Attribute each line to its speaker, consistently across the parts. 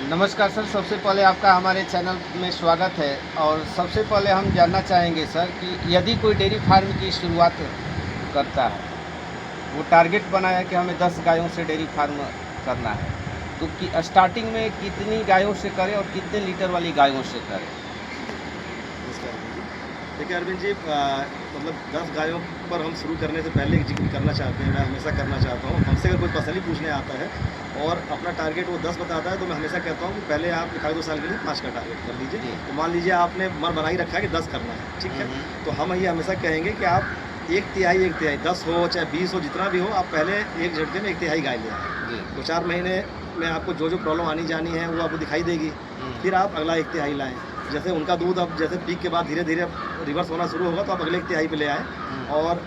Speaker 1: नमस्कार सर, सबसे पहले आपका हमारे चैनल में स्वागत है। और सबसे पहले हम जानना चाहेंगे सर कि यदि कोई डेयरी फार्म की शुरुआत करता है, वो टारगेट बनाया कि हमें 10 गायों से डेयरी फार्म करना है, तो कि स्टार्टिंग में कितनी गायों से करें और कितने लीटर वाली गायों से करें?
Speaker 2: नमस्कार अरविंद जी। देखिए अरविंद जी, मतलब 10 गायों पर हम शुरू करने से पहले एक जिक्र करना चाहते हैं, मैं हमेशा करना चाहता हूँ। हमसे अगर कोई पर्सनली पूछने आता है और अपना टारगेट वो 10 बताता है, तो मैं हमेशा कहता हूँ कि पहले आप 1-2 साल के लिए 5 का टारगेट कर लीजिए।
Speaker 1: जी।
Speaker 2: तो मान लीजिए आपने मन बना ही रखा है कि 10 करना है, ठीक है? तो हम ये हमेशा कहेंगे कि आप 1 तिहाई 10 हो चाहे 20 हो, जितना भी हो, आप पहले एक झटके में 1 तिहाई गाय ले आएँ।
Speaker 1: जी।
Speaker 2: 2-4 महीने में आपको जो प्रॉब्लम आनी जानी है वो आपको दिखाई देगी। फिर आप अगला 1 तिहाई लाएँ। जैसे उनका दूध अब जैसे पीक के बाद धीरे-धीरे रिवर्स होना शुरू होगा, तो आप अगले 1 तिहाई पे ले आएँ। और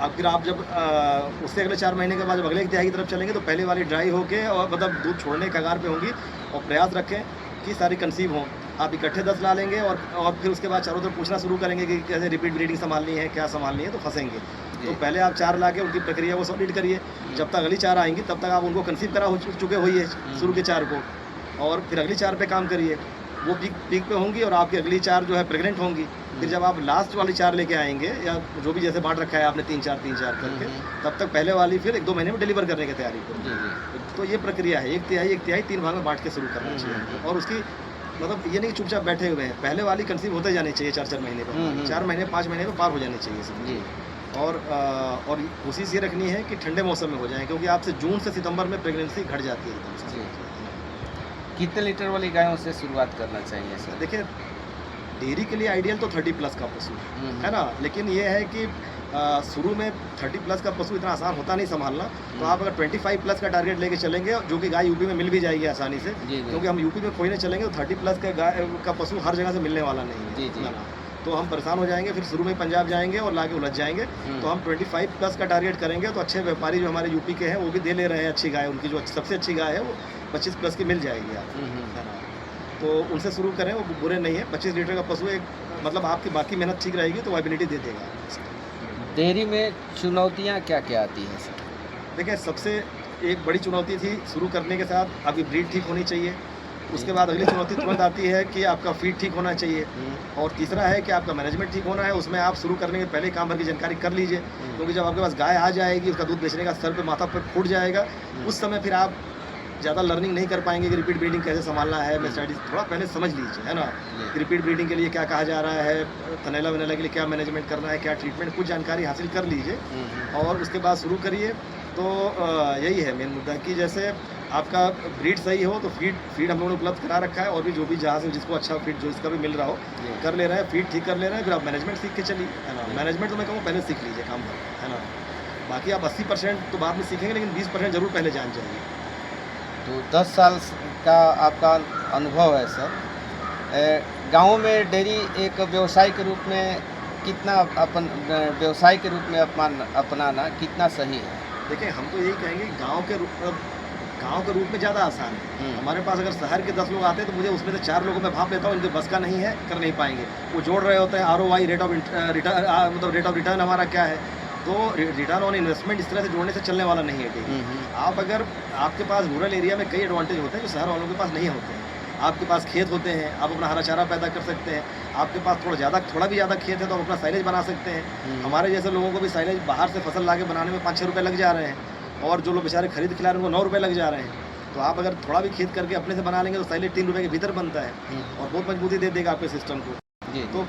Speaker 2: अब फिर आप जब उससे अगले 4 महीने के बाद जब अगले 1 तिहाई की तरफ चलेंगे, तो पहले वाली ड्राई होके और मतलब दूध छोड़ने के कगार पे होंगी। और प्रयास रखें कि सारी कंसीव हों। आप इकट्ठे 10 ला लेंगे और फिर उसके बाद चारों तरफ पूछना शुरू करेंगे कि कैसे रिपीट ब्रीडिंग संभालनी है, क्या संभालनी है, तो फँसेंगे। तो पहले आप 4 ला के उनकी प्रक्रिया को सॉलिड करिए। जब तक अगली 4 आएँगी, तब तक आप उनको कंसीव करा हो चुके होइए शुरू के 4 को, और फिर अगली 4 पे काम करिए। वो पीक पे होंगी और आपकी अगली 4 जो है प्रेग्नेंट होंगी। फिर जब आप लास्ट वाली 4 लेके आएँगे, या जो भी जैसे बाँट रखा है आपने 3-4 3-4 करके, तब तक पहले वाली फिर 1-2 महीने में डिलीवर करने की तैयारी
Speaker 1: जी,
Speaker 2: करो।
Speaker 1: जी।
Speaker 2: तो ये प्रक्रिया है, 1 तिहाई 3 भाग में बाँट के शुरू करना चाहिए। और उसकी मतलब ये नहीं कि चुपचाप बैठे हुए हैं, पहले वाली कंसीव होते जानी चाहिए 4-4 महीने पे, 4 महीने 5 महीने में पार हो जानी चाहिए सब।
Speaker 1: जी।
Speaker 2: और कोशिश ये रखनी है कि ठंडे मौसम में हो जाए, क्योंकि आपसे जून से सितंबर में प्रेगनेंसी घट जाती है एकदम से।
Speaker 1: जी। कितने लीटर वाली गायों से शुरुआत करना चाहिए सर?
Speaker 2: देखिए, डेयरी के लिए आइडियल तो 30 प्लस का पशु है ना, लेकिन ये है कि शुरू में 30 प्लस का पशु इतना आसान होता नहीं संभालना। तो आप अगर 25 प्लस का टारगेट लेके चलेंगे, जो कि गाय यूपी में मिल भी जाएगी आसानी से,
Speaker 1: जी, जी।
Speaker 2: क्योंकि हम यूपी में खोजने चलेंगे तो 30 प्लस का गाय का पशु हर जगह से मिलने वाला नहीं है।
Speaker 1: जी, जी।
Speaker 2: ना, तो हम परेशान हो जाएंगे, फिर शुरू में पंजाब जाएंगे और लाके उलझ जाएंगे। तो हम 25 प्लस का टारगेट करेंगे, तो अच्छे व्यापारी जो हमारे यूपी के हैं वो भी दे ले रहे हैं अच्छी गाय। उनकी जो सबसे अच्छी गाय है वो 25 प्लस की मिल जाएगी आपको, है ना। तो उनसे शुरू करें, वो बुरे नहीं है। 25 लीटर का पशु एक मतलब आपकी बाकी मेहनत ठीक रहेगी तो वाइबिलिटी दे देगा।
Speaker 1: डेयरी में चुनौतियाँ क्या-क्या आती हैं सर?
Speaker 2: देखिए, सबसे एक बड़ी चुनौती थी शुरू करने के साथ आपकी ब्रीड ठीक होनी चाहिए। उसके बाद अगली चुनौती तुरंत आती है कि आपका फीड ठीक होना चाहिए। और तीसरा है कि आपका मैनेजमेंट ठीक होना है। उसमें आप शुरू करने के पहले काम भर की जानकारी कर लीजिए, क्योंकि जब आपके पास गाय आ जाएगी, उसका दूध बेचने का सर पे माथा पर फूट जाएगा, उस समय फिर आप ज़्यादा लर्निंग नहीं कर पाएँगे कि रिपीट ब्रीडिंग कैसे संभालना है। मैं स्ट्रैटेजी थोड़ा पहले समझ लीजिए, है ना, कि रिपीट ब्रीडिंग के लिए क्या कहा जा रहा है, थनैला-वनैला के लिए क्या मैनेजमेंट करना है, क्या ट्रीटमेंट, कुछ जानकारी हासिल कर लीजिए और उसके बाद शुरू करिए। तो यही है मेन मुद्दा कि जैसे आपका ब्रीड सही हो तो फीड हम लोगों ने उपलब्ध करा रखा है, और भी जो भी जहाँ से जिसको अच्छा फीड जो इसका भी मिल रहा हो कर ले रहा है, फीड ठीक कर ले रहा है। फिर आप मैनेजमेंट सीख के चलिए, है ना। मैनेजमेंट तो मैं कहूँ पहले सीख लीजिए काम पर, है ना। बाकी आप 80% तो बाद में सीखेंगे, लेकिन 20% ज़रूर पहले जान जाइए।
Speaker 1: तो 10 साल का आपका अनुभव है सर। गाँव में डेयरी एक व्यवसाय के रूप में कितना व्यवसाय के रूप में अपनाना कितना सही है?
Speaker 2: देखिए, हम तो यही कहेंगे गाँव के रूप में ज़्यादा आसान है। हमारे पास अगर शहर के 10 लोग आते हैं, तो मुझे उसमें से 4 लोगों में भाप लेता हूँ, इनके बस का नहीं है, कर नहीं पाएँगे। वो जोड़ रहे होते हैं आरओआई, रेट ऑफ रिटर्न हमारा क्या है। तो रिटर्न ऑन इन्वेस्टमेंट इस तरह से जोड़ने से चलने वाला नहीं है डेयरी। आप अगर आपके पास रूरल एरिया में कई एडवांटेज होते हैं जो शहर वालों के पास नहीं होते हैं। आपके पास खेत होते हैं, आप अपना हरा चारा पैदा कर सकते हैं। आपके पास थोड़ा भी ज़्यादा खेत है, तो आप अपना साइलेज बना सकते हैं। हमारे जैसे लोगों को भी साइलेज बाहर से फसल लाके बनाने में 5-6 रुपये लग जा रहे हैं, और जो लोग बेचारे खरीद खिला रहे हैं उनको 9 रुपये लग जा रहे हैं। तो आप अगर थोड़ा भी खेत करके अपने से बना लेंगे, तो साइलेज 3 रुपये के भीतर बनता है और बहुत मजबूती दे देगा आपके सिस्टम को।
Speaker 1: जी।
Speaker 2: तो